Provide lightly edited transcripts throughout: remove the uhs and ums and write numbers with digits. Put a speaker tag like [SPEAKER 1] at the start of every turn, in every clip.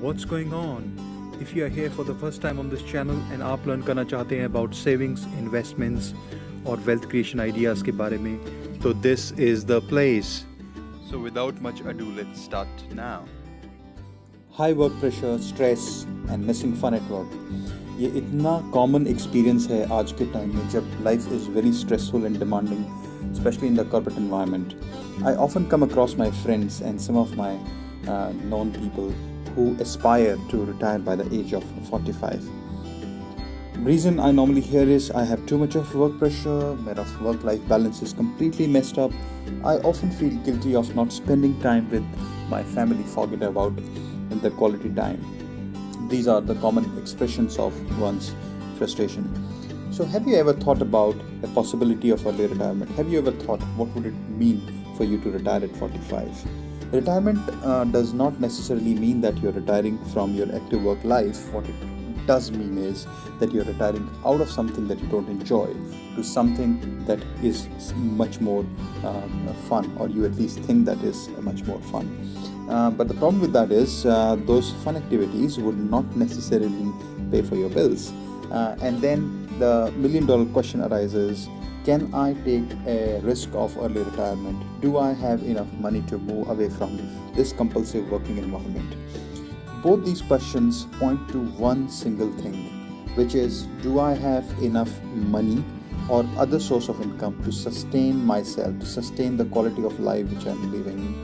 [SPEAKER 1] What's going on? If you are here for the first time on this channel and आप learn करना चाहते हैं about savings, investments और wealth creation ideas के बारे में, तो this is the place. So without much ado, let's start now. High work pressure, stress and missing fun at work. ये इतना common experience है आज के time में जब life is very stressful and demanding, especially in the corporate environment. I often come across my friends and some of my known people who aspire to retire by the age of 45. Reason I normally hear is I have too much of work pressure, my work-life balance is completely messed up. I often feel guilty of not spending time with my family, forget about the quality time. These are the common expressions of one's frustration. So have you ever thought about the possibility of early retirement? Have you ever thought what would it mean for you to retire at 45? Retirement does not necessarily mean that you're retiring from your active work life. What it does mean is that you're retiring out of something that you don't enjoy to something that is much more fun, or you at least think that is much more fun. But the problem with that is those fun activities would not necessarily pay for your bills. And then the million-dollar question arises, can I take a risk of early retirement? Do I have enough money to move away from this compulsive working environment? Both these questions point to one single thing, which is, do I have enough money or other source of income to sustain myself, to sustain the quality of life which I'm living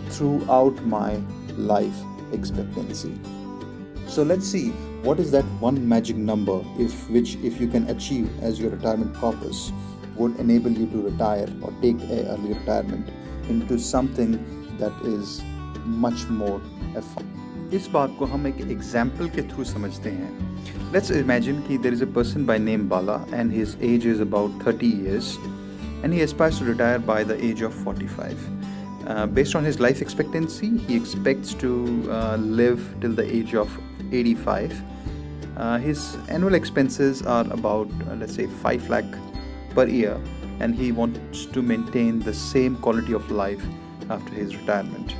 [SPEAKER 1] throughout my life expectancy? So let's see, what is that one magic number if you can achieve as your retirement corpus would enable you to retire or take a early retirement into something that is much more fun. इस बात को हम एक example के through समझते हैं. Let's imagine कि there is a person by name Bala and his age is about 30 years and he aspires to retire by the age of 45. Based on his life expectancy, he expects to live till the age of 85. His annual expenses are about let's say 5 lakh per year, and he wants to maintain the same quality of life after his retirement.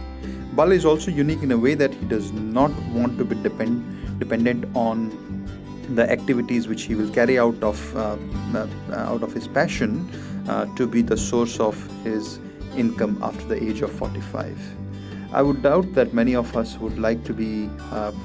[SPEAKER 1] Bala is also unique in a way that he does not want to be dependent on the activities which he will carry out of his passion to be the source of his income after the age of 45. I would doubt that many of us would like to be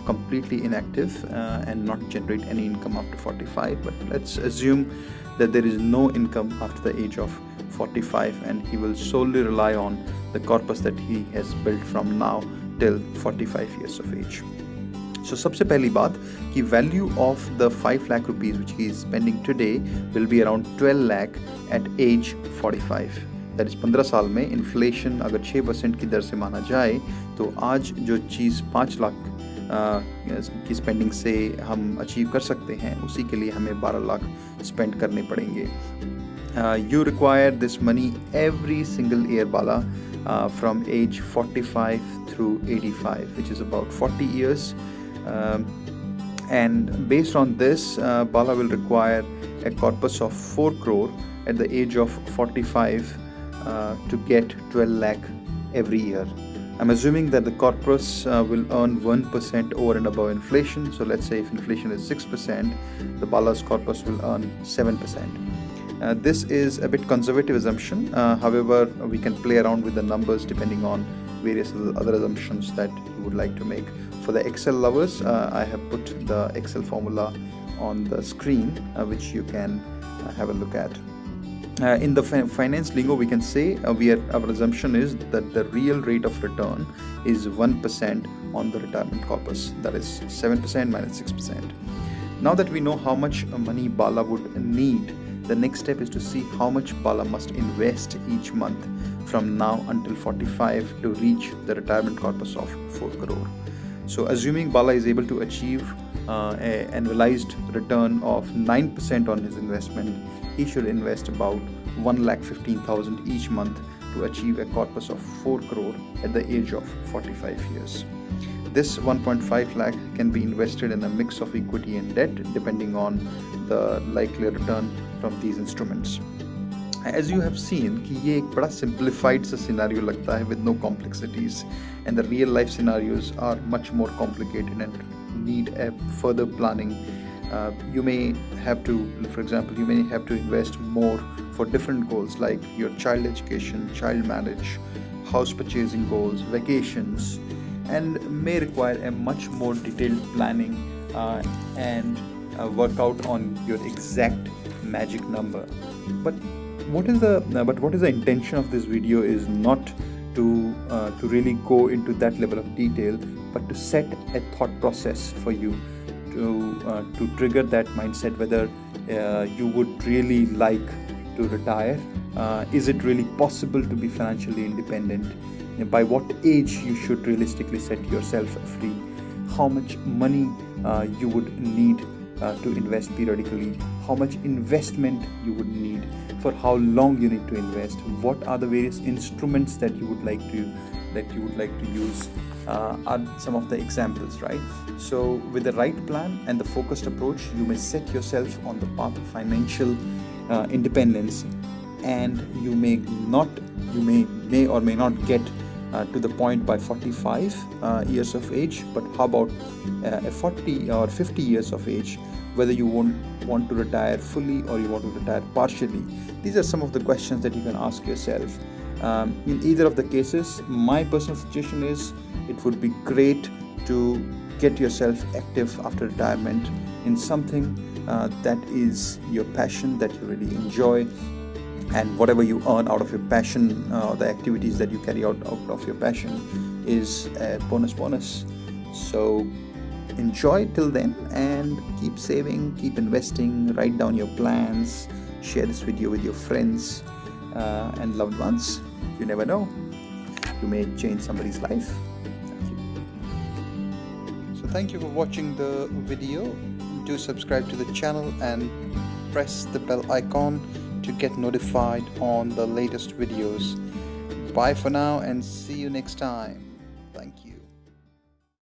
[SPEAKER 1] completely inactive and not generate any income after 45, but let's assume that there is no income after the age of 45 and he will solely rely on the corpus that he has built from now till 45 years of age. So सबसे पहली बात कि value of the 5 lakh rupees which he is spending today will be around 12 lakh at age 45. That is 15 साल में inflation अगर 6% की दर से माना जाए तो आज जो चीज़ 5 लाख की स्पेंडिंग से हम अचीव कर सकते हैं उसी के लिए हमें 12 लाख स्पेंड करने पड़ेंगे. You require this money every single year, Bala, from age 45 through 85, which is about 40 years. And based on this, Bala will require a corpus of 4 crore at the age of 45 to get 12 lakh every year. I'm assuming that the corpus will earn 1% over and above inflation. So let's say if inflation is 6%, the Bala's corpus will earn 7%. This is a bit conservative assumption. However, we can play around with the numbers depending on various other assumptions that you would like to make. For the Excel lovers, I have put the Excel formula on the screen, which you can have a look at. In the finance lingo, we can say our assumption is that the real rate of return is 1% on the retirement corpus. That is 7% minus 6%. Now that we know how much money Bala would need, the next step is to see how much Bala must invest each month from now until 45 to reach the retirement corpus of 4 crore. So assuming Bala is able to achieve an annualized return of 9% on his investment, he should invest about 1,15,000 each month to achieve a corpus of 4 crore at the age of 45 years. This 1.5 lakh can be invested in a mix of equity and debt depending on the likely return from these instruments. As you have seen कि ये एक बड़ा simplified सा scenario लगता है with no complexities, and the real life scenarios are much more complicated and need a further planning. You may have to, for example, you may have to invest more for different goals like your child education, child marriage, house purchasing goals, vacations, and may require a much more detailed planning and work out on your exact magic number. But what is the intention of this video is not to really go into that level of detail, but to set a thought process for you to trigger that mindset whether you would really like to retire. Is it really possible to be financially independent? By what age you should realistically set yourself free? How much money you would need to invest periodically? How much investment you would need? For how long you need to invest? What are the various instruments that you would like to use? Are some of the examples, right? So with the right plan and the focused approach, you may set yourself on the path of financial independence, and you may or may not get to the point by 45 years of age, but how about 40 or 50 years of age, whether you want to retire fully or you want to retire partially? These are some of the questions that you can ask yourself. In either of the cases, my personal suggestion is it would be great to get yourself active after retirement in something that is your passion, that you really enjoy, and whatever you earn out of your passion, the activities that you carry out of your passion is a bonus. So enjoy till then and keep saving, keep investing, write down your plans, share this video with your friends and loved ones. You never know, you may change somebody's life. Thank you. So thank you for watching the video. Do subscribe to the channel and press the bell icon to get notified on the latest videos. Bye for now and see you next time. Thank you.